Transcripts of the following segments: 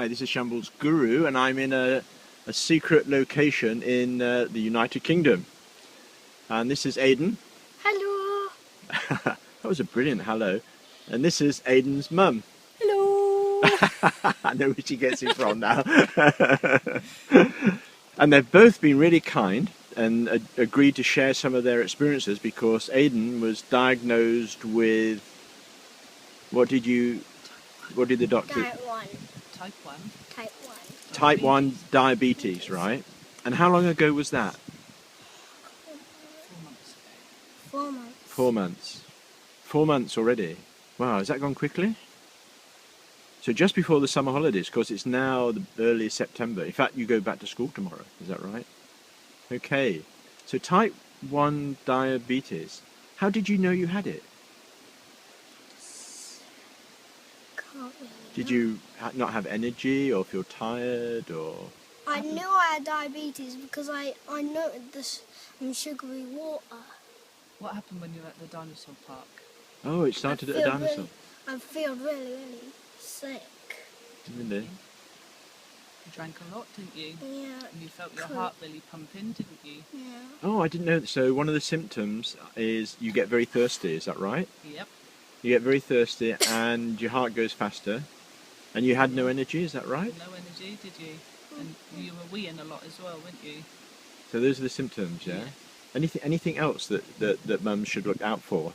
Hi, this is Shambles Guru, and I'm in a secret location in the United Kingdom. And this is Aiden. Hello. That was a brilliant hello. And this is Aiden's mum. Hello. I know where she gets it from now. And they've both been really kind and agreed to share some of their experiences because Aiden was diagnosed with... What did the doctor... Type 1. Type 1. Type 1. Type 1 diabetes, right? And how long ago was that? 4 months ago. 4 months. 4 months. 4 months already. Wow, has that gone quickly? So just before the summer holidays, because it's now the early September. In fact, you go back to school tomorrow. Is that right? Okay. So type 1 diabetes. How did you know you had it? Can't really Did know. you not have energy or feel tired or... I knew I had diabetes because I noted this sugary water. What happened when you were at the dinosaur park? Oh, it started at a dinosaur. I feel really sick. Really? You drank a lot, didn't you? Yeah. And you felt your heart really pumping, didn't you? Yeah. Oh, I didn't know. So one of the symptoms is you get very thirsty, is that right? Yep. You get very thirsty and your heart goes faster. And you had no energy, is that right? No energy, did you? And you were weeing a lot as well, weren't you? So those are the symptoms, yeah? Anything else that mums should look out for?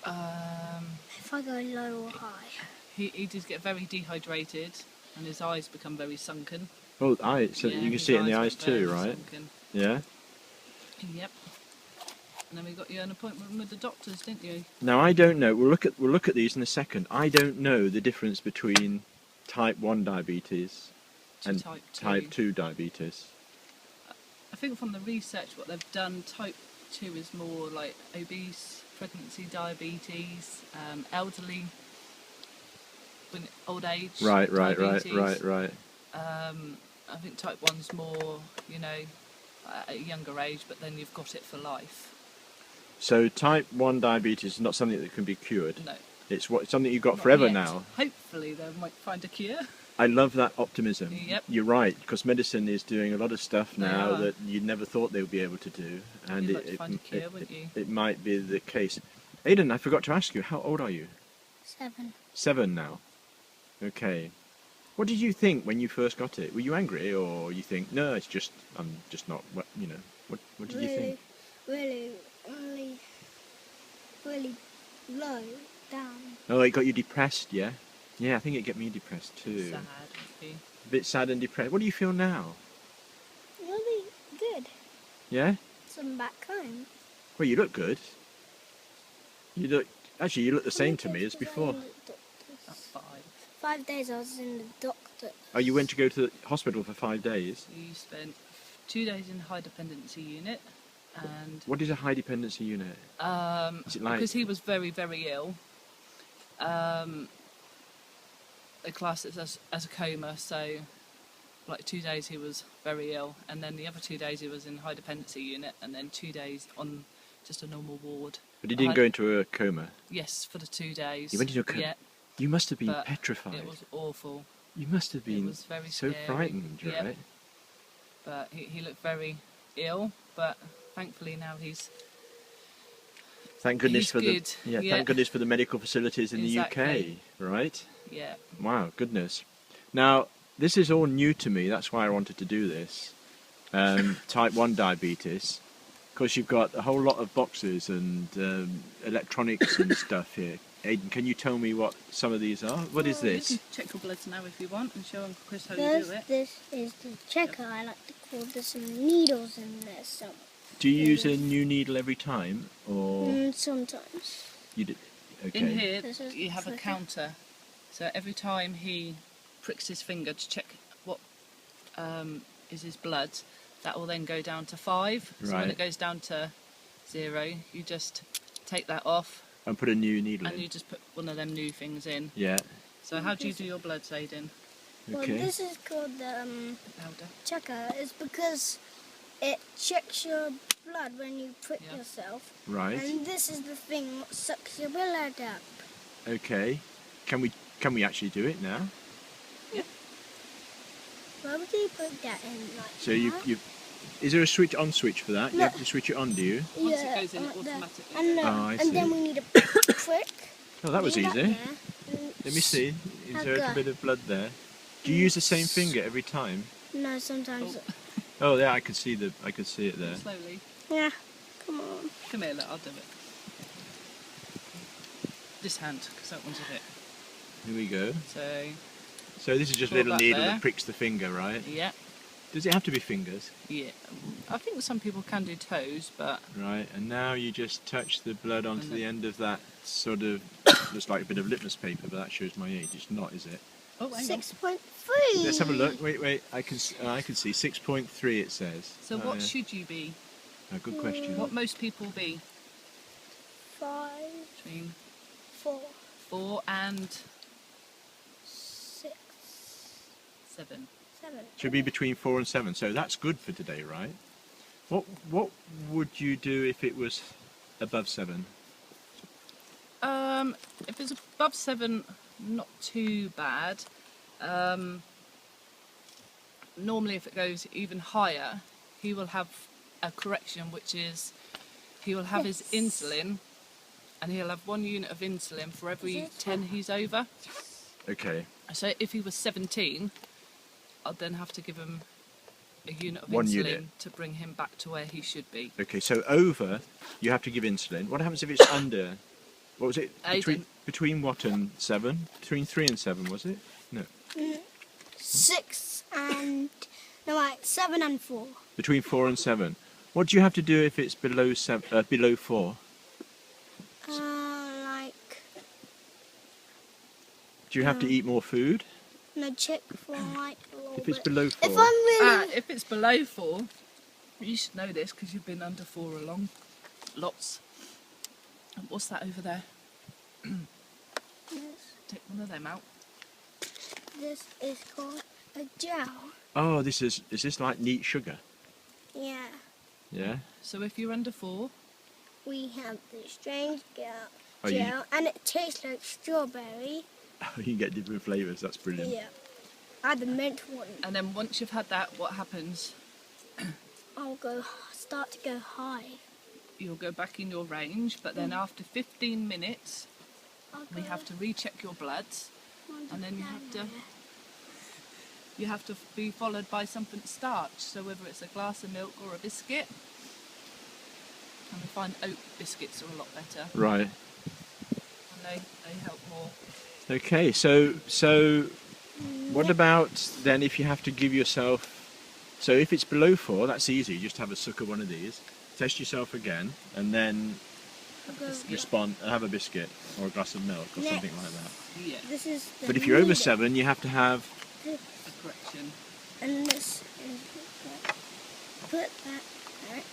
If I go low or high. He did get very dehydrated and his eyes become very sunken. Oh, so Yeah, you can his see it in the went eyes too, very right? sunken. Yeah? Yep. And then we got you an appointment with the doctors, didn't you? Now I don't know, we'll look at these in a second. I don't know the difference between type 1 diabetes To and type 2 diabetes. I think from the research what they've done, type 2 is more like obese, pregnancy diabetes, elderly, when old age Right. diabetes. I think type 1's more, at a younger age, but then you've got it for life. So type 1 diabetes is not something that can be cured. No. It's something you've got Not forever yet. now. Hopefully they might find a cure. I love that optimism. Yep. You're right, because medicine is doing a lot of stuff They now are. that you never thought they would be able to do. And You'd like to find a cure, wouldn't you? it might be the case. Aiden, I forgot to ask you, how old are you? 7. 7 now. Okay. What did you think when you first got it? Were you angry, or you think, no, I'm just not, what did you think? Really low down. Oh, it got you depressed, yeah? Yeah, I think it got me depressed too. Sad, maybe. A bit sad and depressed. What do you feel now? Really good. Yeah? So I'm back home. Well, you look good. You look the same to me as before. That's 5. 5 days I was in the doctor. Oh, you went to go to the hospital for 5 days? You spent 2 days in high dependency unit, and What is a high dependency unit? Is it like... because he was very, very ill, they classed it as a coma, so like 2 days he was very ill, and then the other 2 days he was in high dependency unit, and then 2 days on just a normal ward. But he didn't go into a coma? Yes, for the 2 days. You went into a coma? Yeah, You must have been but petrified. it was awful. You must have been was very so scary. frightened, Yeah. right? But he looked very ill, but thankfully now he's Thank goodness He's for good. the Yeah. thank goodness for the medical facilities in Exactly. the UK, right? yeah. Wow, goodness. Now, this is all new to me. That's why I wanted to do this. Type 1 diabetes. Because you've got a whole lot of boxes and electronics and stuff here. Aiden, can you tell me what some of these are? What is You this? can check your bloods now if you want and show Uncle Chris how you do it. This is the checker. I like to call this some needles in there somewhere. Do you use a new needle every time, or Sometimes. you did? Okay. In here This is you have a clicker. counter, so every time he pricks his finger to check what is his blood, that will then go down to 5. So when Right. it goes down to 0, you just take that off And put a new needle and in. you just put one of them new things in. Yeah. So how do you do your bloods, Aiden? Well, Okay. this is called the Louder. checker. It's because it checks your blood when you prick Yeah. yourself. Right. And this is the thing that sucks your blood up. Okay. Can we actually do it now? Yeah. Why would you put that in like So that? is there a switch on switch for that? You Look. have to switch it on, do you? Once Yeah, it goes in, it like that. automatically And, goes. Oh, I and then see. we need a prick. Oh, that was Do easy. there, and Let me see. Is I'll there a go. little bit of blood there? Do you use the same finger every time? No, sometimes. Oh. Oh, yeah, I could see it there. Slowly. Yeah, come on. Come here, look, I'll do it. This hand, because that one's a bit. Here we go. So, this is just a Pull little that needle there. that pricks the finger, right? yeah, Does it have to be fingers? yeah. I think some people can do toes, but Right, and now you just touch the blood onto And the then- end of that sort of, looks like a bit of litmus paper, but that shows my age. It's not, is it? oh, hang on. 6.3. Let's have a look. Wait. I can see 6.3. It says. So Oh, what yeah. should you be? Good question. What most people be 5, between 4, 4 and 6, 7. 7. Should be between 4 and 7. So that's good for today, right? What would you do if it was above 7? If it's above 7, not too bad. Normally, if it goes even higher, he will have a correction, which is he will have his insulin, and he'll have 1 unit of insulin for every 10 he's over. Okay. So if he was 17, I'd then have to give him a unit of 1 insulin unit. to bring him back to where he should be. Okay. So over, you have to give insulin. What happens if it's under? What was it? Aiden. Between what and 7? Between 3 and 7, was it? No. 6 and. No, wait, 7 and 4. Between 4 and 7. What do you have to do if it's below 7? Below 4? Like. Do you have to eat more food? No, check for like a little If it's bit. below 4. If I'm really. If it's below 4, you should know this because you've been under 4 lots. And what's that over there? Take one of them out. This is called a gel. Oh, is this like neat sugar? Yeah. Yeah. So if you're under 4, We have this strange Oh, gel, and it tastes like strawberry. You can get different flavours. That's brilliant. Yeah. I had the mint one. and then once you've had that, what happens? I'll start to go high. You'll go back in your range, but then after 15 minutes, we have to recheck your bloods, and then you have to be followed by something starch. So whether it's a glass of milk or a biscuit, and I find oat biscuits are a lot better, Right. and they help more. Okay. So what about then if you have to give yourself? So if it's below 4, that's easy. You just have a suck of one of these. Test yourself again, and then respond. Have a biscuit or a glass of milk or something like that. Yeah, This is the But if you're over needle. 7, you have to have. a correction. And this is put that there.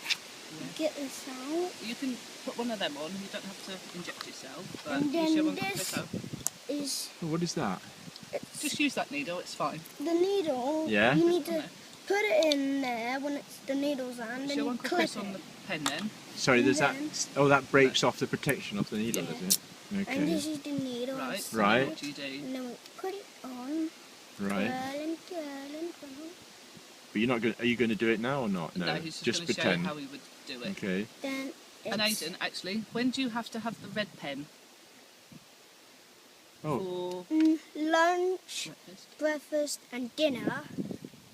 Get this out. You can put one of them on. You don't have to inject yourself, but And you should then one this quicker. is Oh, what is that? Just use that needle. It's fine. the needle. Yeah? You need to put it in there when it's the needle's on, and then Show you one quick clip press on it. the pen then. Sorry, there's that. then- Oh, that breaks off the protection of the needle, Yeah. is it? And Okay. this is the needle. Right. inside. Right. What do you do? And then we put it on. Right. Twirling, twirling, twirling. But you're not going. Are you going to do it now or not? No, he's just going to show pretend. you how he would do it. Okay. Then And it's Aiden, actually, when do you have to have the red pen Oh. for lunch, breakfast? breakfast, and dinner.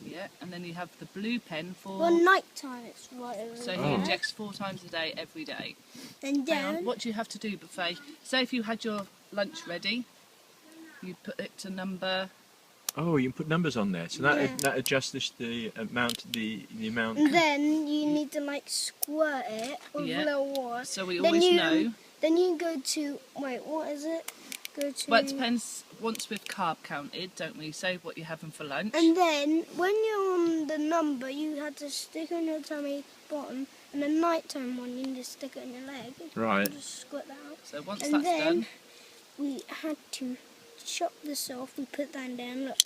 Yeah, and then you have the blue pen for. Well, night time it's whatever. So he Oh. injects 4 times a day, every day. And Hang on, then what do you have to do, buffet? Say if you had your lunch ready, you put it to number. Oh, you can put numbers on there, so that Yeah. that adjusts the amount. The amount. and then you need to like squirt it with Yeah. a little water. So we Then always you- know. Then you go to wait, what is it? Go to. Well, it depends. Once we've carb counted, don't we? Say what you're having for lunch. And then when you're on the number, you had to stick it on your tummy bottom, and the nighttime one you need to stick it on your leg. Right. And just squirt that out. So once And that's then done, we had to chop this off. We put that down. Look,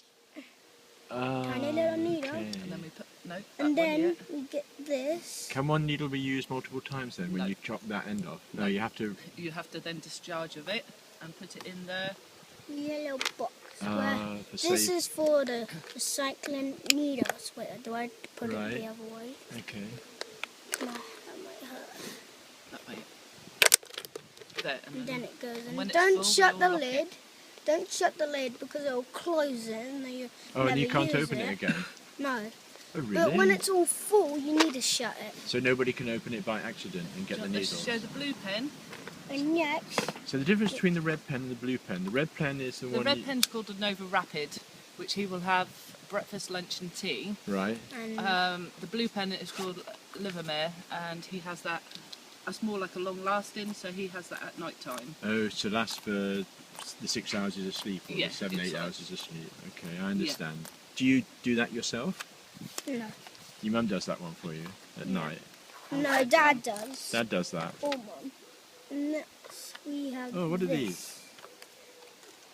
Ah, tiny little needle. okay. and then we put no. That and one then yet. we get this. Can one needle be used multiple times then when No. you chop that end off? No, you have to. You have to then discharge of it and put it in the. Yellow box. For This safe. is for the recycling needles. Wait, do I put it Right. the other way? Okay. No, that might hurt. That way. There, And then it goes in. when it's Don't full, shut we'll the lock it. lid. Don't shut the lid because it'll close it and then you Oh, and never you can't use open it again. No. Oh, really? But when it's all full, you need to shut it. So nobody can open it by accident and get the Let's needles. show the blue pen. And next, So the difference between the red pen and the blue pen. The red pen is the The one. red pen's called a Nova Rapid, which he will have breakfast, lunch and tea. Right. and The blue pen is called Livermere, and he has that. That's more like a long lasting, so he has that at night time. Oh, to last for the 6 hours is asleep, or Yeah, the 7, 8 it's hours is asleep. Okay, I understand. Do you do that yourself? no. Your mum does that one for you at night. No, Dad does. Dad does that. Or Mum. And next we have Oh, what are this. these?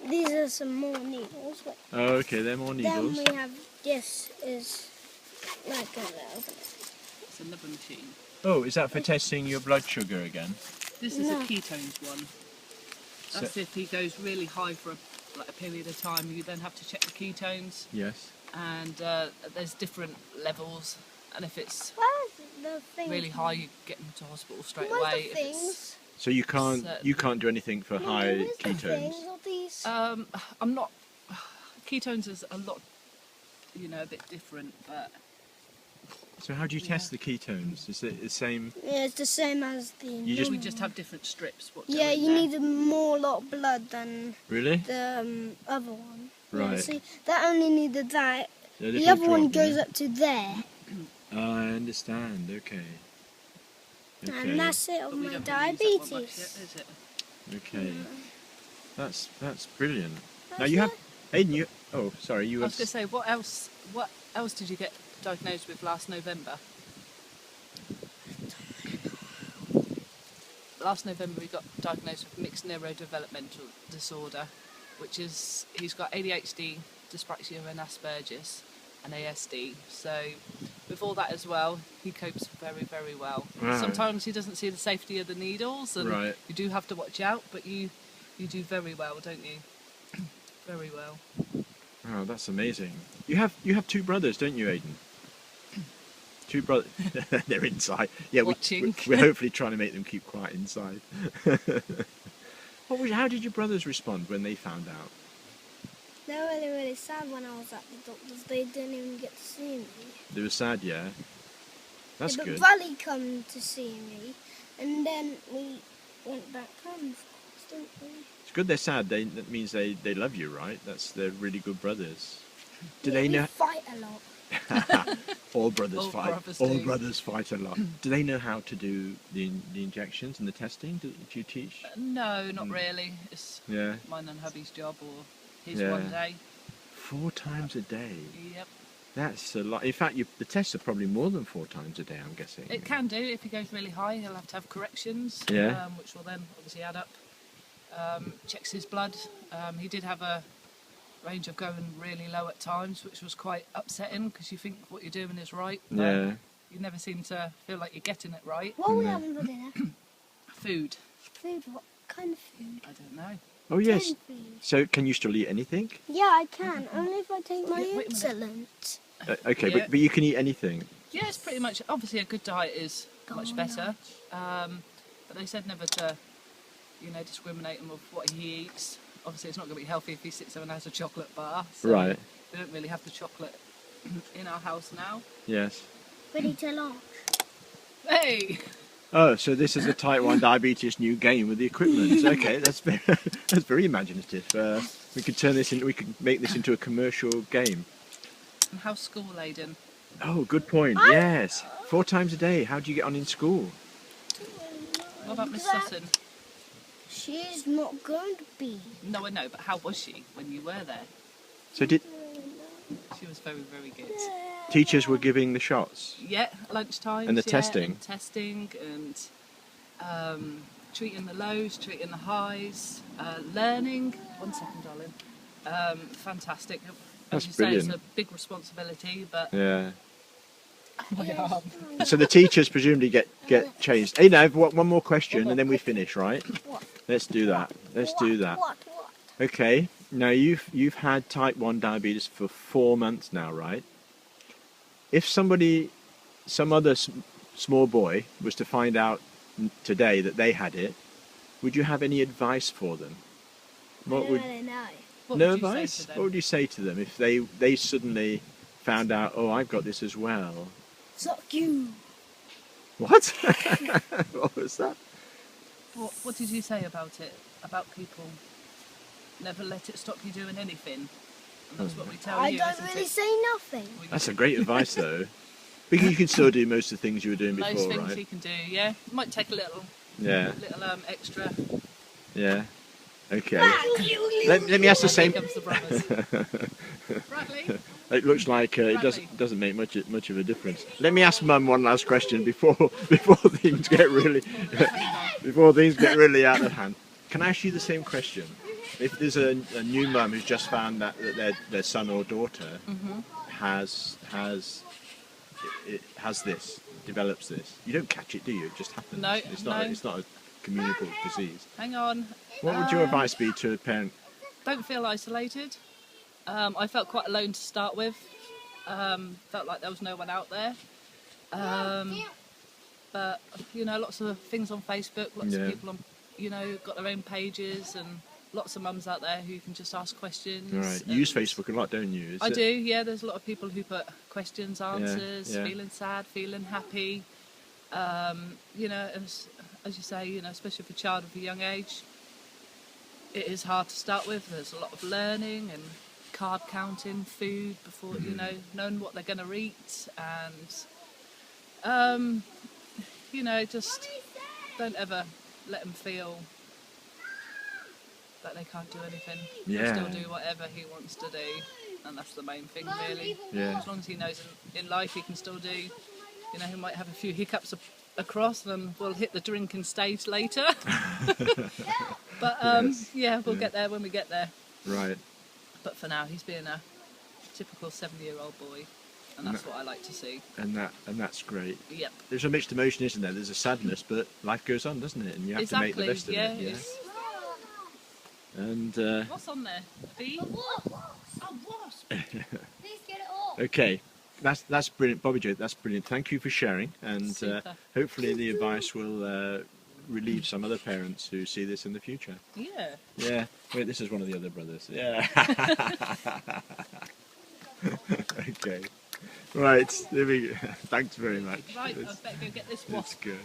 These are some more needles. Wait. Oh, okay, they're more needles. Then we have this is like a little. It's another machine. Oh, is that for testing your blood sugar again? This is No. a ketones one. That's if he goes really high for a period of time. You then have to check the ketones, Yes. and there's different levels. And if it's Where's the thing? really high, you get him to hospital straight Where's away. the If it's, things? So you can't do anything for high Where's the things? ketones. All these. I'm not. Ketones is a lot, a bit different, but So how do you test the ketones? Is it the same? Yeah, it's the same as the. You just- we normal just have different strips. What Yeah, go in you there. need a more lot of blood than Really? the other one. Yeah, Right. see, that only needed that. They're The different other one drop, goes yeah? up to there, I understand. Okay. Okay. and that's it But of we my don't really use that one much diabetes. yet, is it? Okay. That's brilliant. Now That's you have it. Aiden. You. Oh, sorry. You I have. was going to say, what else did you get diagnosed with last November? Last November, he got diagnosed with mixed neurodevelopmental disorder, which is he's got ADHD, dyspraxia, and Asperger's, and ASD. So, with all that as well, he copes very, very well. Wow. Sometimes he doesn't see the safety of the needles, and Right. you do have to watch out. But you do very well, don't you? Very well. Oh, that's amazing. You have two brothers, don't you, Aiden? Two brothers. They're inside. Yeah, Watching. we're hopefully trying to make them keep quiet inside. How did your brothers respond when they found out? They were really, really sad when I was at the doctor's. They didn't even get to see me. They were sad, yeah. That's Yeah, but good. Valley come to see me, and then we went back home, of course, didn't we? It's good they're sad. That means they love you, right? They're really good brothers. Do Yeah, they we know? fight a lot. All brothers All fight. brothers All do. brothers fight a lot. Do they know how to do the injections and the testing? Do you teach? No, not really. It's Yeah. mine and hubby's job, or his Yeah. one day. 4 times a day. Yep. That's a lot. In fact, the tests are probably more than 4 times a day, I'm guessing. It can do. If he goes really high, he'll have to have corrections, Yeah. which will then obviously add up. Checks his blood. He did have a range of going really low at times, which was quite upsetting because you think what you're doing is right, but Yeah. you never seem to feel like you're getting it right. What are we Yeah. having for dinner? Food, Food? What kind of food? I don't know. Oh, yes. Tin food. So can you still eat anything? Yeah, I can. Only if I take my Wait a minute. insulin. Okay, Yeah. but you can eat anything. Yeah, it's pretty much. Obviously, a good diet is much better. But they said never to, discriminate him with what he eats. Obviously, it's not going to be healthy if he sits there and has a chocolate bar. So Right. We don't really have the chocolate in our house now. Yes. Ready to launch. Hey, Oh, so this is a Type 1 diabetes new game with the equipment. Okay, that's very imaginative. We could make this into a commercial game. and how's school, Aiden? Oh, good point. Yes. 4 times a day. How do you get on in school? What about Miss That- Sutton? She's not going to be. No, I know, but how was she when you were there? So did She was very, very good. teachers were giving the shots? Yeah, lunchtime. And the testing. And testing and treating the lows, treating the highs, learning. 1 second, darling. Fantastic. That's As you say, it's brilliant. a big responsibility, but Yeah. my arm. So the teachers presumably get changed. Hey, now one more question and then we finish, right? What? Let's do that. Let's do that. What? Okay. Now you've had type 1 diabetes for 4 months now, right? If some other small boy was to find out today that they had it, would you have any advice for them? I don't really know. What No would you advice? say to What them? would you say to them if they suddenly found out, oh, I've got this as well? Suck you. What? What was that? What did you say about it? About people never let it stop you doing anything. And that's what we tell I you, don't isn't really it? say nothing. That's a great advice, though. Because you can still do most of the things you were doing Most before, things right? you can do, yeah. Might take a little Yeah, extra. yeah. Okay. Let me ask the Here same. comes the brothers. Bradley? It looks like it Bradley. doesn't make much of a difference. Let me ask Mum one last question before things get really out of hand. Can I ask you the same question? If there's a new mum who's just found that their son or daughter has develops this, you don't catch it, do you? It just happens. No, it's no. It's not a communicable disease. Hang on. What would your advice be to a parent? Don't feel isolated. I felt quite alone to start with. Felt like there was no one out there. But lots of things on Facebook. Lots of people on, got their own pages, and lots of mums out there who can just ask questions. All right. You use Facebook a lot, don't you? I do. Yeah, there's a lot of people who put questions, answers, yeah. feeling sad, feeling happy. As you say, especially for a child of a young age, it is hard to start with. There's a lot of learning and carb counting, food before knowing what they're going to eat, and just don't ever let them feel that they can't do anything. Yeah. He'll still do whatever he wants to do, and that's the main thing, really. Yeah. As long as he knows in life he can still do. He might have a few hiccups across, and we'll hit the drinking stage later. But we'll get there when we get there. Right. But for now, he's being a typical 7-year-old boy, and that's what I like to see. And that's great. Yep. There's a mixed emotion, isn't there? There's a sadness, but life goes on, doesn't it? And you have to make the best of it. Yeah. And What's on there? A bee? A wasp. Please get it off. okay, that's brilliant, Bobby Joe. That's brilliant. Thank you for sharing, and Super. hopefully the advice will relieve some other parents who see this in the future. Yeah. Yeah. Wait, this is one of the other brothers. Yeah. Okay. Right. There we go. Thanks very much. Right, I That's better go get this wasp. good.